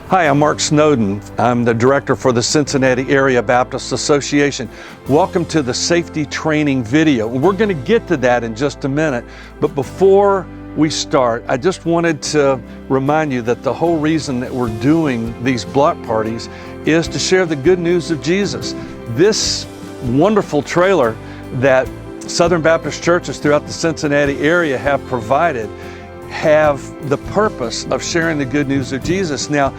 Hi, I'm Mark Snowden. I'm the director for the Cincinnati Area Baptist Association. Welcome to the safety training video. We're going to get to that in just a minute, but before we start, I just wanted to remind you that the whole reason that we're doing these block parties is to share the good news of Jesus. This wonderful trailer that Southern Baptist churches throughout the Cincinnati area have provided have the purpose of sharing the good news of Jesus. Now,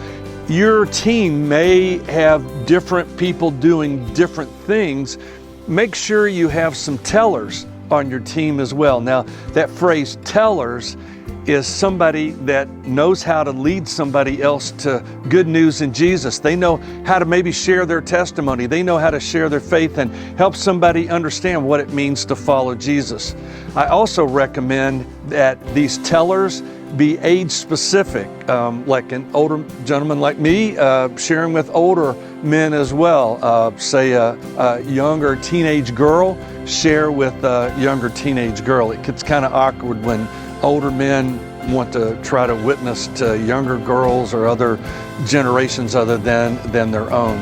your team may have different people doing different things. Make sure you have some tellers on your team as well. Now, that phrase tellers is somebody that knows how to lead somebody else to good news in Jesus. They know how to maybe share their testimony. They know how to share their faith and help somebody understand what it means to follow Jesus. I also recommend that these tellers be age specific, like an older gentleman like me sharing with older men as well. Say a younger teenage girl share with a younger teenage girl. It gets kind of awkward when older men want to try to witness to younger girls or other generations other than their own.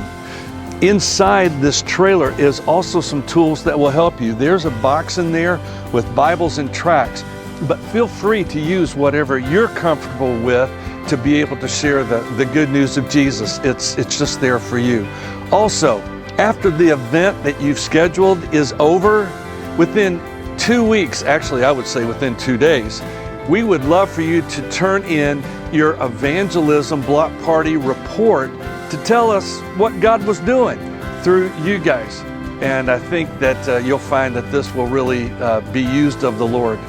Inside this trailer is also some tools that will help you. There's a box in there with Bibles and tracts, but feel free to use whatever you're comfortable with to be able to share the good news of Jesus. It's just there for you. Also, after the event that you've scheduled is over, within 2 weeks, actually I would say within 2 days, we would love for you to turn in your evangelism block party report to tell us what God was doing through you guys. And I think that you'll find that this will really be used of the Lord.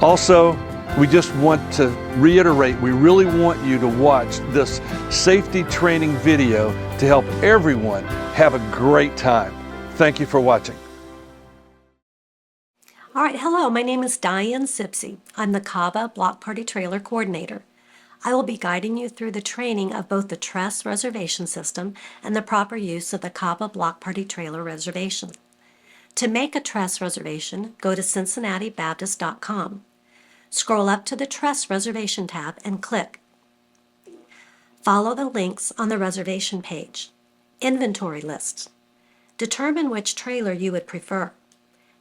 Also, we just want to reiterate, we really want you to watch this safety training video to help everyone have a great time. Thank you for watching. All right, hello, my name is Diane Sipsey. I'm the CABA Block Party Trailer Coordinator. I will be guiding you through the training of both the Trust Reservation System and the proper use of the CABA Block Party Trailer Reservation. To make a Trust reservation, go to cincinnatibaptist.com. Scroll up to the Trust Reservation tab and click. Follow the links on the reservation page. Inventory lists. Determine which trailer you would prefer.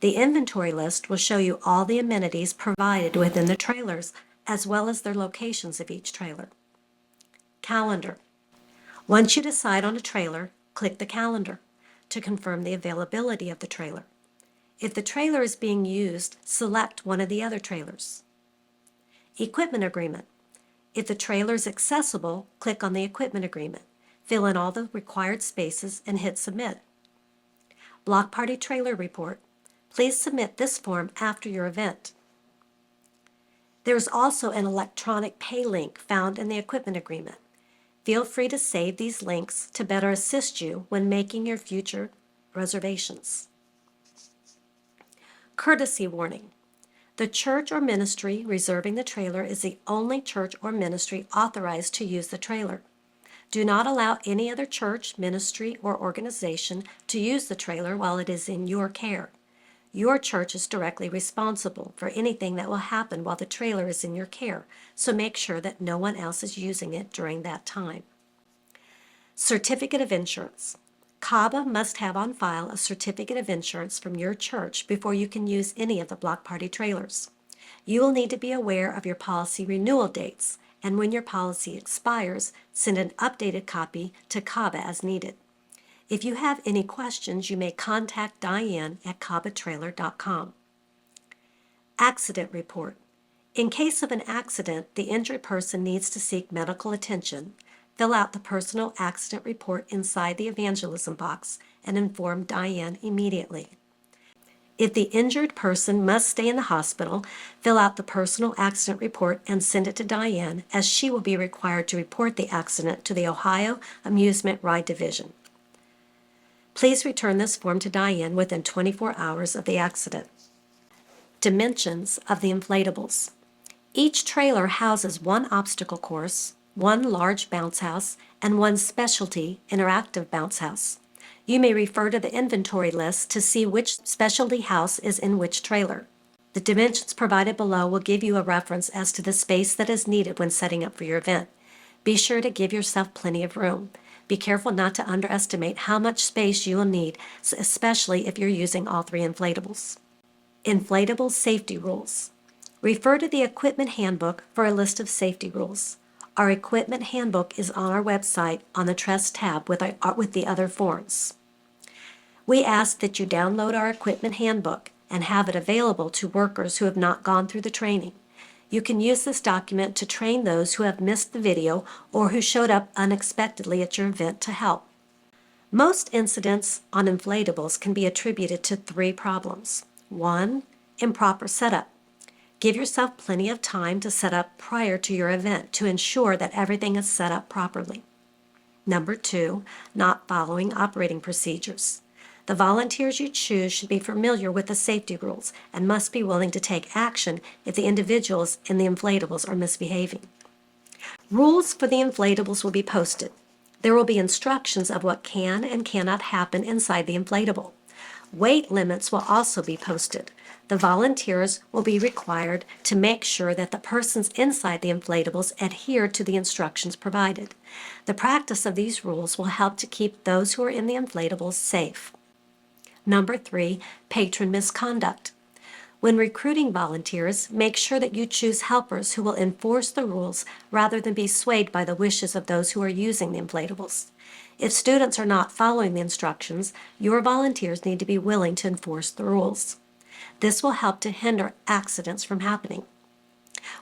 The inventory list will show you all the amenities provided within the trailers, as well as their locations of each trailer. Calendar. Once you decide on a trailer, click the calendar to confirm the availability of the trailer. If the trailer is being used, select one of the other trailers. Equipment agreement. If the trailer is accessible, click on the equipment agreement. Fill in all the required spaces and hit submit. Block Party Trailer Report. Please submit this form after your event. There is also an electronic pay link found in the equipment agreement. Feel free to save these links to better assist you when making your future reservations. Courtesy warning. The church or ministry reserving the trailer is the only church or ministry authorized to use the trailer. Do not allow any other church, ministry, or organization to use the trailer while it is in your care. Your church is directly responsible for anything that will happen while the trailer is in your care, so make sure that no one else is using it during that time. Certificate of insurance. CABA must have on file a certificate of insurance from your church before you can use any of the block party trailers. You will need to be aware of your policy renewal dates, and when your policy expires, send an updated copy to CABA as needed. If you have any questions, you may contact Diane at cabatrailer.com. Accident report. In case of an accident, the injured person needs to seek medical attention. Fill out the personal accident report inside the evangelism box and inform Diane immediately. If the injured person must stay in the hospital, fill out the personal accident report and send it to Diane, as she will be required to report the accident to the Ohio Amusement Ride Division. Please return this form to Diane within 24 hours of the accident. Dimensions of the inflatables. Each trailer houses one obstacle course, one large bounce house, and one specialty interactive bounce house. You may refer to the inventory list to see which specialty house is in which trailer. The dimensions provided below will give you a reference as to the space that is needed when setting up for your event. Be sure to give yourself plenty of room. Be careful not to underestimate how much space you will need, especially if you're using all three inflatables. Inflatable safety rules. Refer to the Equipment Handbook for a list of safety rules. Our Equipment Handbook is on our website on the Trust tab with the other forms. We ask that you download our Equipment Handbook and have it available to workers who have not gone through the training. You can use this document to train those who have missed the video or who showed up unexpectedly at your event to help. Most incidents on inflatables can be attributed to three problems. 1. Improper setup. Give yourself plenty of time to set up prior to your event to ensure that everything is set up properly. Number 2, not following operating procedures. The volunteers you choose should be familiar with the safety rules and must be willing to take action if the individuals in the inflatables are misbehaving. Rules for the inflatables will be posted. There will be instructions of what can and cannot happen inside the inflatable. Weight limits will also be posted. The volunteers will be required to make sure that the persons inside the inflatables adhere to the instructions provided. The practice of these rules will help to keep those who are in the inflatables safe. Number 3, patron misconduct. When recruiting volunteers, make sure that you choose helpers who will enforce the rules rather than be swayed by the wishes of those who are using the inflatables. If students are not following the instructions, your volunteers need to be willing to enforce the rules. This will help to hinder accidents from happening.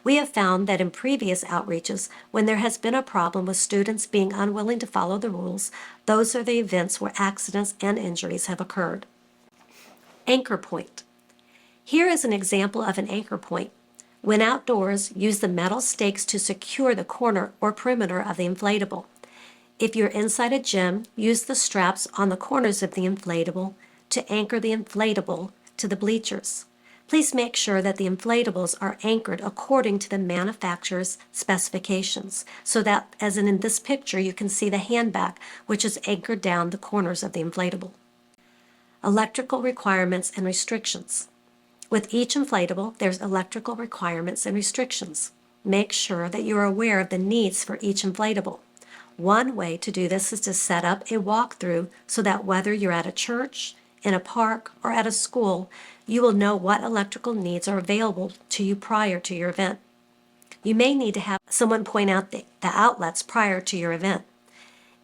We have found that in previous outreaches, when there has been a problem with students being unwilling to follow the rules, those are the events where accidents and injuries have occurred. Anchor point. Here is an example of an anchor point. When outdoors, use the metal stakes to secure the corner or perimeter of the inflatable. If you're inside a gym, use the straps on the corners of the inflatable to anchor the inflatable to the bleachers. Please make sure that the inflatables are anchored according to the manufacturer's specifications, so that, as in this picture, you can see the handbag, which is anchored down the corners of the inflatable. Electrical requirements and restrictions. With each inflatable, there's electrical requirements and restrictions. Make sure that you are aware of the needs for each inflatable. One way to do this is to set up a walkthrough so that whether you're at a church, in a park, or at a school, you will know what electrical needs are available to you prior to your event. You may need to have someone point out the outlets prior to your event.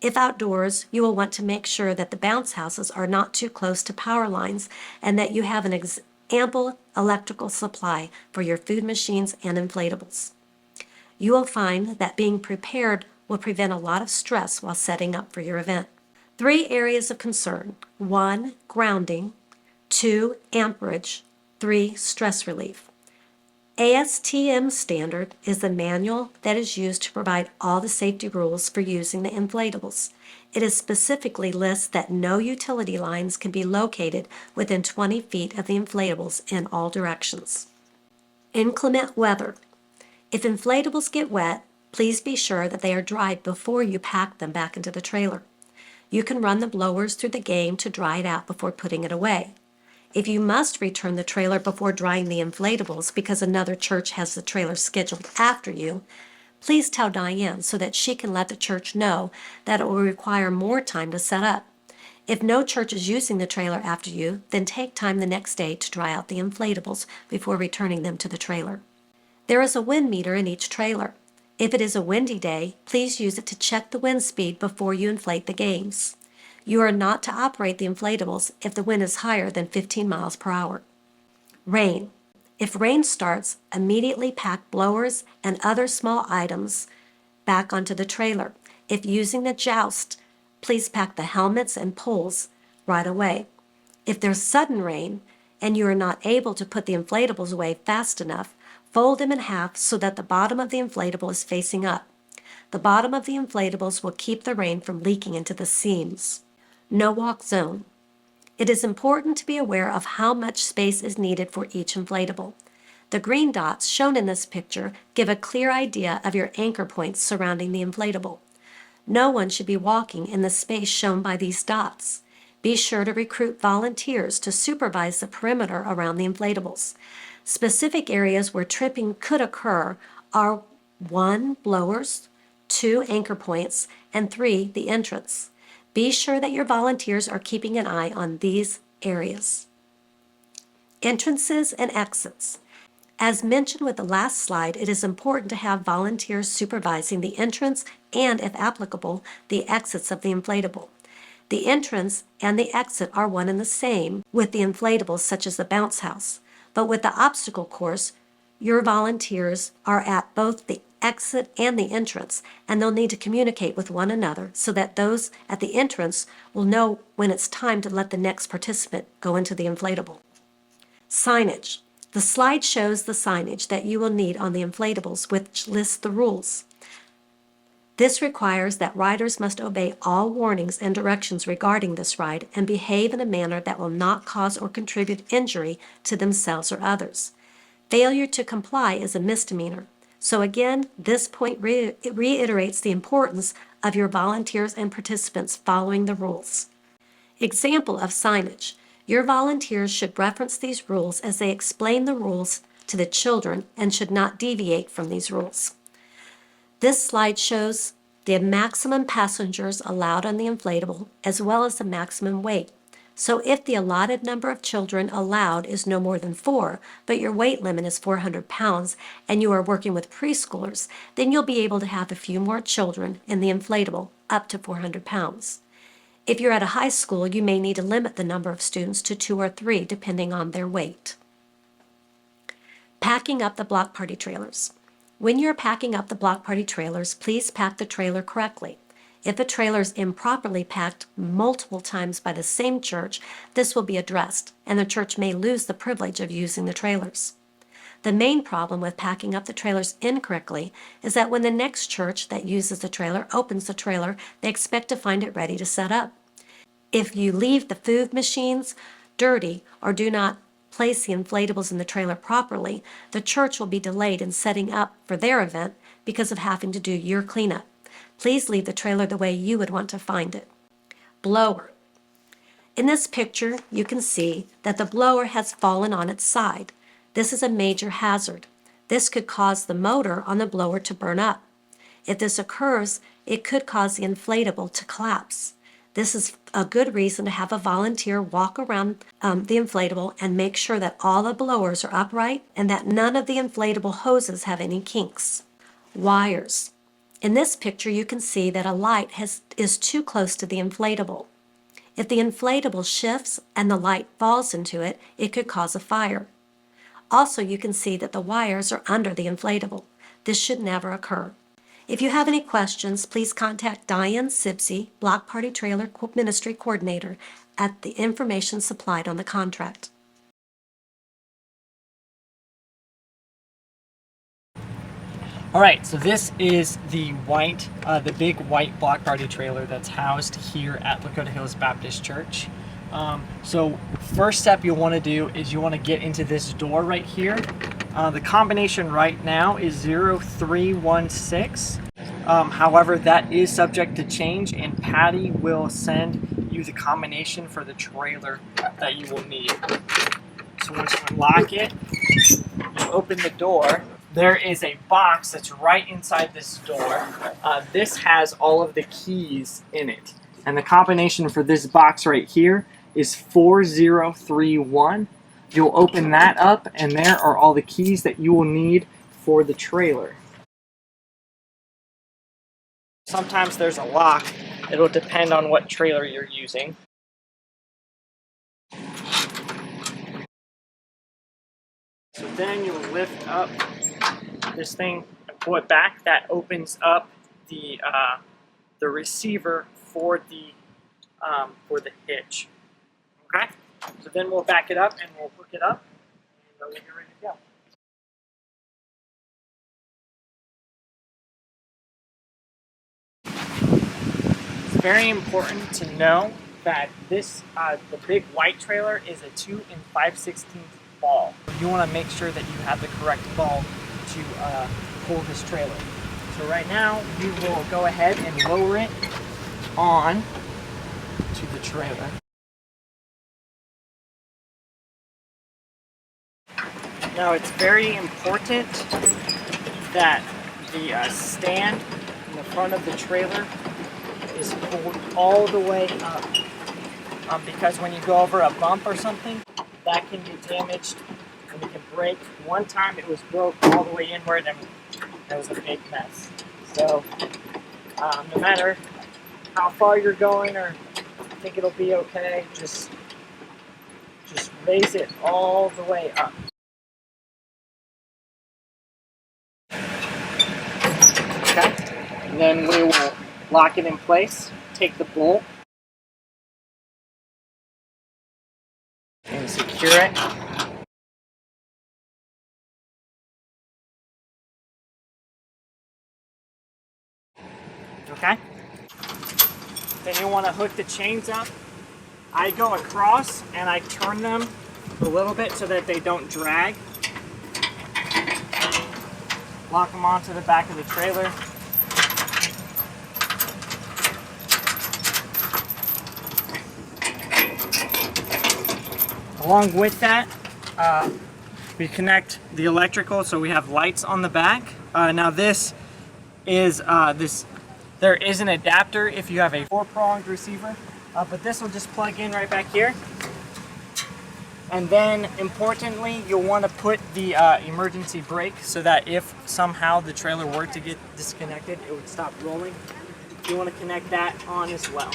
If outdoors, you will want to make sure that the bounce houses are not too close to power lines and that you have an ample electrical supply for your food machines and inflatables. You will find that being prepared will prevent a lot of stress while setting up for your event. 3 areas of concern. 1, grounding. 2, amperage. 3, stress relief. ASTM standard is the manual that is used to provide all the safety rules for using the inflatables. It specifically lists that no utility lines can be located within 20 feet of the inflatables in all directions. Inclement weather. If inflatables get wet, please be sure that they are dried before you pack them back into the trailer. You can run the blowers through the game to dry it out before putting it away. If you must return the trailer before drying the inflatables because another church has the trailer scheduled after you, please tell Diane so that she can let the church know that it will require more time to set up. If no church is using the trailer after you, then take time the next day to dry out the inflatables before returning them to the trailer. There is a wind meter in each trailer. If it is a windy day, please use it to check the wind speed before you inflate the games. You are not to operate the inflatables if the wind is higher than 15 miles per hour. Rain. If rain starts, immediately pack blowers and other small items back onto the trailer. If using the joust, please pack the helmets and poles right away. If there's sudden rain and you are not able to put the inflatables away fast enough, fold them in half so that the bottom of the inflatable is facing up. The bottom of the inflatables will keep the rain from leaking into the seams. No walk zone. It is important to be aware of how much space is needed for each inflatable. The green dots shown in this picture give a clear idea of your anchor points surrounding the inflatable. No one should be walking in the space shown by these dots. Be sure to recruit volunteers to supervise the perimeter around the inflatables. Specific areas where tripping could occur are 1, blowers, 2 anchor points, and 3 the entrance. Be sure that your volunteers are keeping an eye on these areas. Entrances and exits. As mentioned with the last slide, it is important to have volunteers supervising the entrance and, if applicable, the exits of the inflatable. The entrance and the exit are one and the same with the inflatables such as the bounce house, but with the obstacle course, your volunteers are at both the exit and the entrance, and they'll need to communicate with one another so that those at the entrance will know when it's time to let the next participant go into the inflatable. Signage. The slide shows the signage that you will need on the inflatables, which lists the rules. This requires that riders must obey all warnings and directions regarding this ride and behave in a manner that will not cause or contribute injury to themselves or others. Failure to comply is a misdemeanor. So again, this point reiterates the importance of your volunteers and participants following the rules. Example of signage. Your volunteers should reference these rules as they explain the rules to the children and should not deviate from these rules. This slide shows the maximum passengers allowed on the inflatable as well as the maximum weight. So if the allotted number of children allowed is no more than 4, but your weight limit is 400 pounds and you are working with preschoolers, then you'll be able to have a few more children in the inflatable up to 400 pounds. If you're at a high school, you may need to limit the number of students to 2 or 3 depending on their weight. Packing up the block party trailers. When you're packing up the block party trailers, please pack the trailer correctly. If a trailer is improperly packed multiple times by the same church, this will be addressed, and the church may lose the privilege of using the trailers. The main problem with packing up the trailers incorrectly is that when the next church that uses the trailer opens the trailer, they expect to find it ready to set up. If you leave the food machines dirty or do not place the inflatables in the trailer properly, the church will be delayed in setting up for their event because of having to do your cleanup. Please leave the trailer the way you would want to find it. Blower. In this picture, you can see that the blower has fallen on its side. This is a major hazard. This could cause the motor on the blower to burn up. If this occurs, it could cause the inflatable to collapse. This is a good reason to have a volunteer walk around the inflatable and make sure that all the blowers are upright and that none of the inflatable hoses have any kinks. Wires. In this picture, you can see that a light is too close to the inflatable. If the inflatable shifts and the light falls into it, it could cause a fire. Also, you can see that the wires are under the inflatable. This should never occur. If you have any questions, please contact Diane Sibsey, Block Party Trailer Ministry Coordinator, at the information supplied on the contract. All right, so this is the big white block party trailer that's housed here at Lakota Hills Baptist Church. So first step you'll want to do is you want to get into this door right here. The combination right now is 0316. However, that is subject to change, and Patty will send you the combination for the trailer that you will need. So once you unlock it, you open the door. There is a box that's right inside this door. This has all of the keys in it. And the combination for this box right here is 4031. You'll open that up, and there are all the keys that you will need for the trailer. Sometimes there's a lock. It'll depend on what trailer you're using. So then you'll lift up this thing and pull it back. That opens up the receiver for the hitch. Okay. So then we'll back it up and we'll hook it up, and we'll get ready to go. It's very important to know that this the big white trailer is a 2 5/16 ball. You want to make sure that you have the correct ball to pull this trailer. So right now we will go ahead and lower it on to the trailer. Now it's very important that the stand and the front of the trailer is pulled all the way up. Because when you go over a bump or something, that can be damaged and it can break. One time it was broke all the way inward and that was a big mess. So no matter how far you're going or think it'll be okay, just raise it all the way up. Okay, and then we will lock it in place, take the bolt, and secure it. Okay, then you want to hook the chains up. I go across and I turn them a little bit so that they don't drag. Lock them onto the back of the trailer. Along with that, we connect the electrical, so we have lights on the back. Now this is there is an adapter if you have a 4-pronged receiver, but this will just plug in right back here. And then importantly, you'll want to put the emergency brake so that if somehow the trailer were to get disconnected, it would stop rolling. You want to connect that on as well.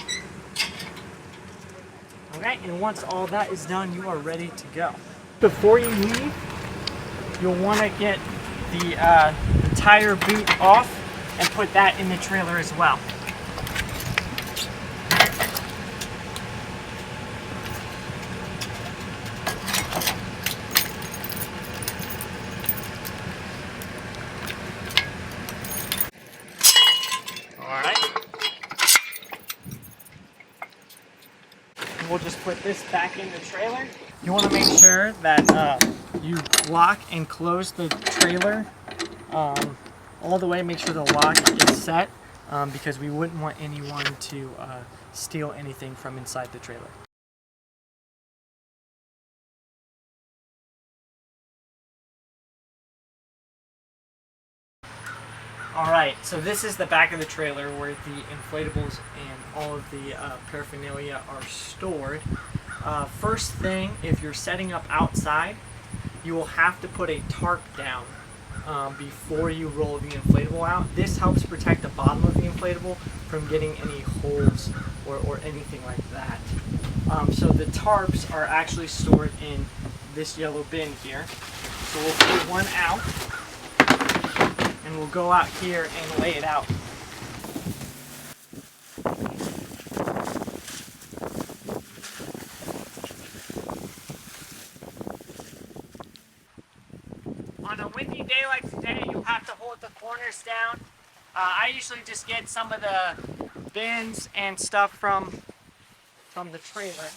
Okay, and once all that is done, you are ready to go. Before you leave, you'll want to get the tire boot off and put that in the trailer as well. We'll just put this back in the trailer. You want to make sure that you lock and close the trailer all the way. Make sure the lock is set because we wouldn't want anyone to steal anything from inside the trailer. Alright, so this is the back of the trailer where the inflatables and all of the paraphernalia are stored. First thing, if you're setting up outside, you will have to put a tarp down before you roll the inflatable out. This helps protect the bottom of the inflatable from getting any holes or anything like that. So the tarps are actually stored in this yellow bin here. So we'll pull one out. And we'll go out here and lay it out. On a windy day like today, you'll have to hold the corners down. I usually just get some of the bins and stuff from the trailer.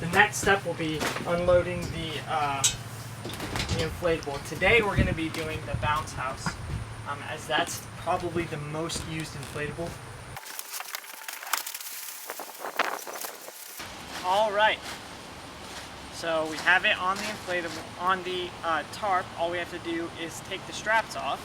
The next step will be unloading the inflatable. Today we're going to be doing the bounce house, as that's probably the most used inflatable. All right, so we have it on the inflatable, on the tarp. All we have to do is take the straps off.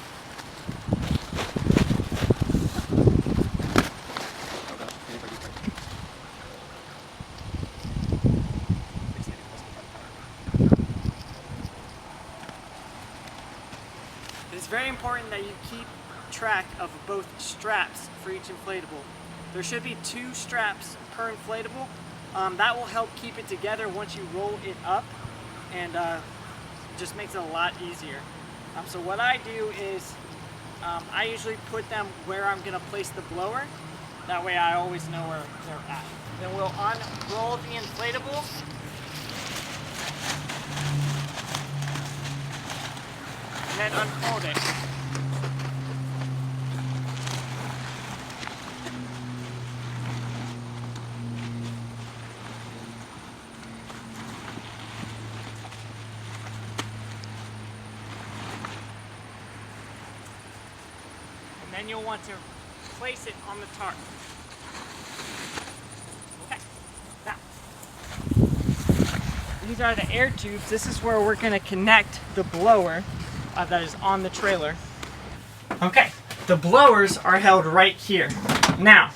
It's very important that you keep track of both straps for each inflatable. There should be 2 straps per inflatable. That will help keep it together once you roll it up, and just makes it a lot easier. So what I do is I usually put them where I'm going to place the blower. That way I always know where they're at. Then we'll unroll the inflatable. And then unfold it. And then you'll want to place it on the tarp. Okay. Now, these are the air tubes. This is where we're going to connect the blower. that is on the trailer. Okay, the blowers are held right here. Now,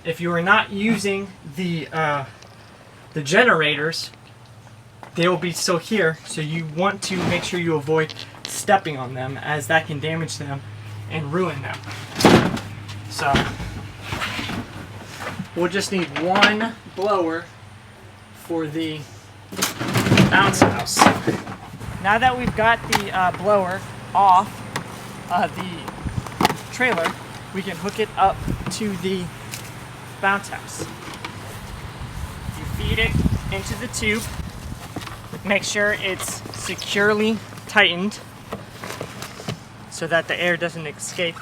if you are not using the generators, they will be still here, so you want to make sure you avoid stepping on them, as that can damage them and ruin them. So we'll just need one blower for the bounce house. Now that we've got the blower off the trailer, we can hook it up to the bounce house. You feed it into the tube, make sure it's securely tightened so that the air doesn't escape.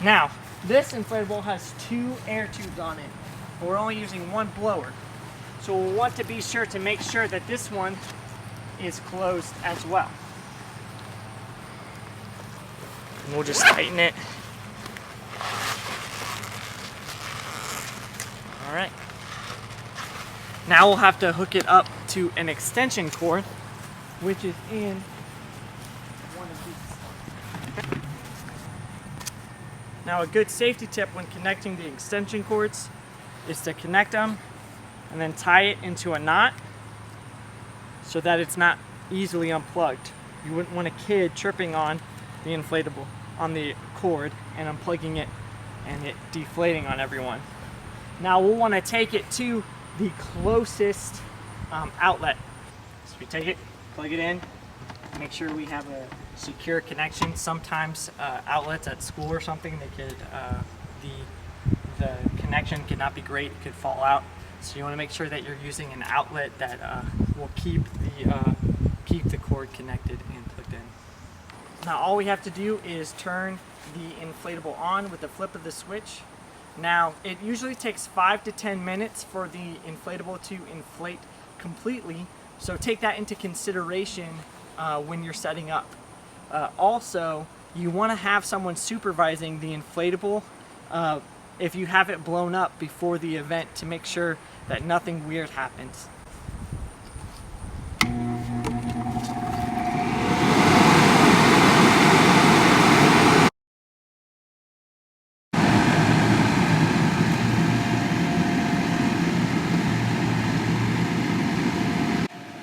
Now, this inflatable has 2 air tubes on it, but we're only using 1 blower. So we'll want to be sure to make sure that this one is closed as well. And we'll just tighten it. All right. Now we'll have to hook it up to an extension cord, which is in one of these. Now, a good safety tip when connecting the extension cords is to connect them and then tie it into a knot so that it's not easily unplugged. You wouldn't want a kid tripping on the inflatable, on the cord, and unplugging it and it deflating on everyone. Now we'll want to take it to the closest outlet. So we take it, plug it in, make sure we have a secure connection. Sometimes outlets at school or something, they could the connection could not be great, it could fall out. So you want to make sure that you're using an outlet that will keep the cord connected and plugged in. Now all we have to do is turn the inflatable on with the flip of the switch. Now it usually takes 5 to 10 minutes for the inflatable to inflate completely, so take that into consideration when you're setting up. Also, you want to have someone supervising the inflatable if you have it blown up before the event, to make sure that nothing weird happens.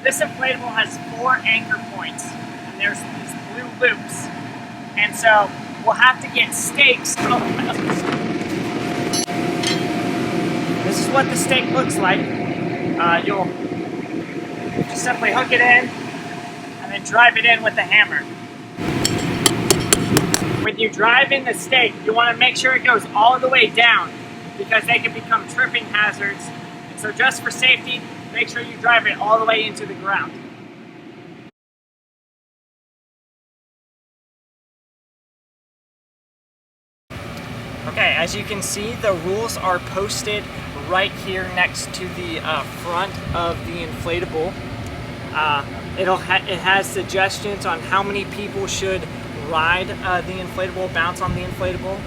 This inflatable has 4 anchor points, and there's these blue loops. And so we'll have to get stakes. This is what the stake looks like. You'll just simply hook it in and then drive it in with the hammer. When you drive in the stake, you want to make sure it goes all the way down, because they can become tripping hazards. And so just for safety, make sure you drive it all the way into the ground. Okay, as you can see, the rules are posted right here next to the front of the inflatable. It has suggestions on how many people should ride the inflatable, bounce on the inflatable,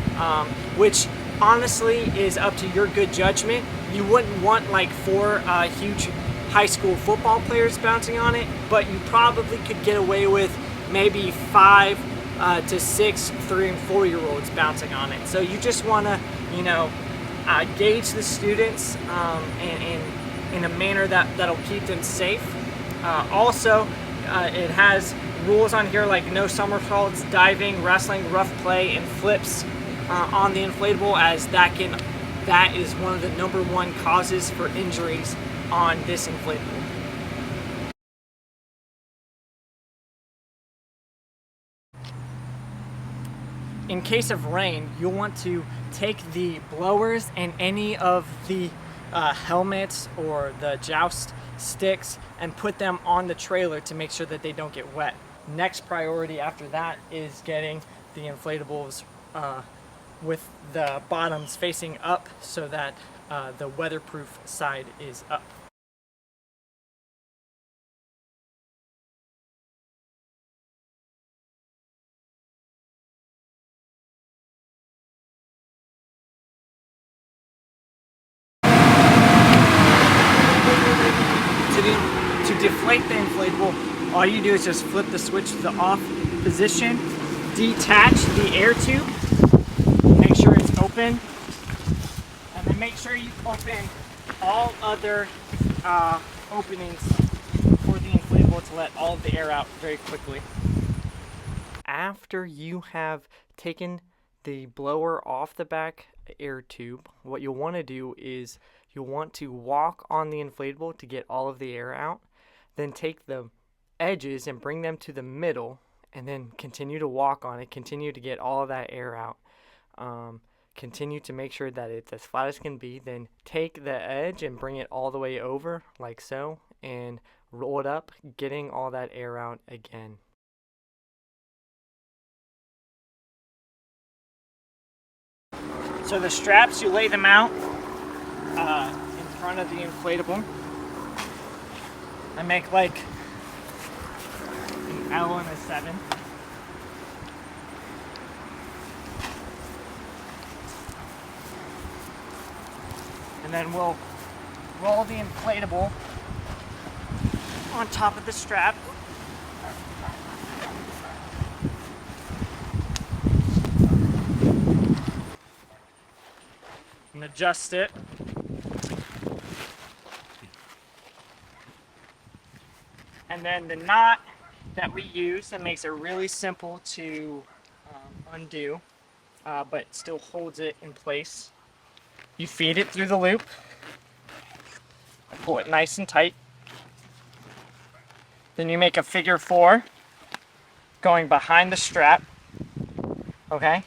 which honestly is up to your good judgment. You wouldn't want like 4 huge high school football players bouncing on it, but you probably could get away with maybe 5 to 6 3- and 4-year-olds bouncing on it. So you just want to, gauge the students in a manner that'll keep them safe. Also, it has rules on here like no somersaults, diving, wrestling, rough play, and flips on the inflatable, as that is one of the #1 causes for injuries on this inflatable. In case of rain, you'll want to take the blowers and any of the helmets or the joust sticks and put them on the trailer to make sure that they don't get wet. Next priority after that is getting the inflatables with the bottoms facing up so that the weatherproof side is up. To the inflatable, all you do is just flip the switch to the off position, detach the air tube, make sure it's open, and then make sure you open all other openings for the inflatable to let all of the air out very quickly. After you have taken the blower off the back air tube, what you'll want to do is you'll want to walk on the inflatable to get all of the air out, then take the edges and bring them to the middle, and then continue to walk on it, continue to get all of that air out. Continue to make sure that it's as flat as can be, then take the edge and bring it all the way over like so, and roll it up, getting all that air out again. So the straps, you lay them out in front of the inflatable. I make like an L and a 7. And then we'll roll the inflatable on top of the strap. And adjust it. And then the knot that we use that makes it really simple to undo, but still holds it in place. You feed it through the loop, pull it nice and tight. Then you make a figure 4 going behind the strap, okay?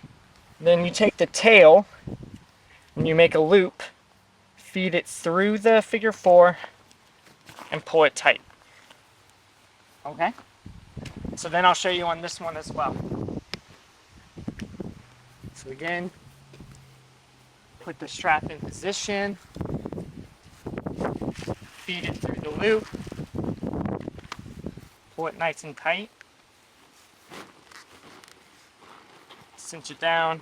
Then you take the tail and you make a loop, feed it through the figure 4 and pull it tight, okay? So then I'll show you on this one as well. So again, put the strap in position, feed it through the loop, pull it nice and tight, cinch it down,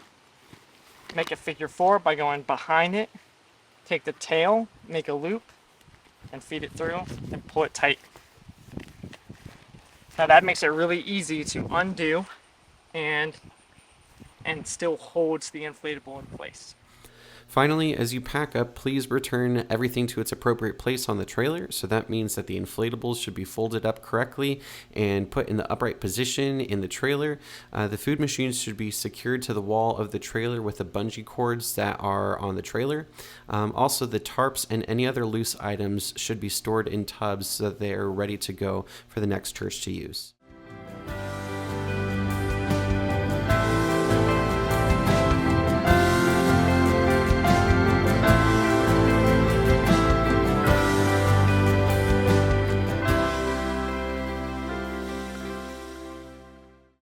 make a figure 4 by going behind it, take the tail, make a loop, and feed it through, and pull it tight. Now that makes it really easy to undo and still holds the inflatable in place. Finally, as you pack up, please return everything to its appropriate place on the trailer. So that means that the inflatables should be folded up correctly and put in the upright position in the trailer. The food machines should be secured to the wall of the trailer with the bungee cords that are on the trailer. Also, the tarps and any other loose items should be stored in tubs so that they are ready to go for the next church to use.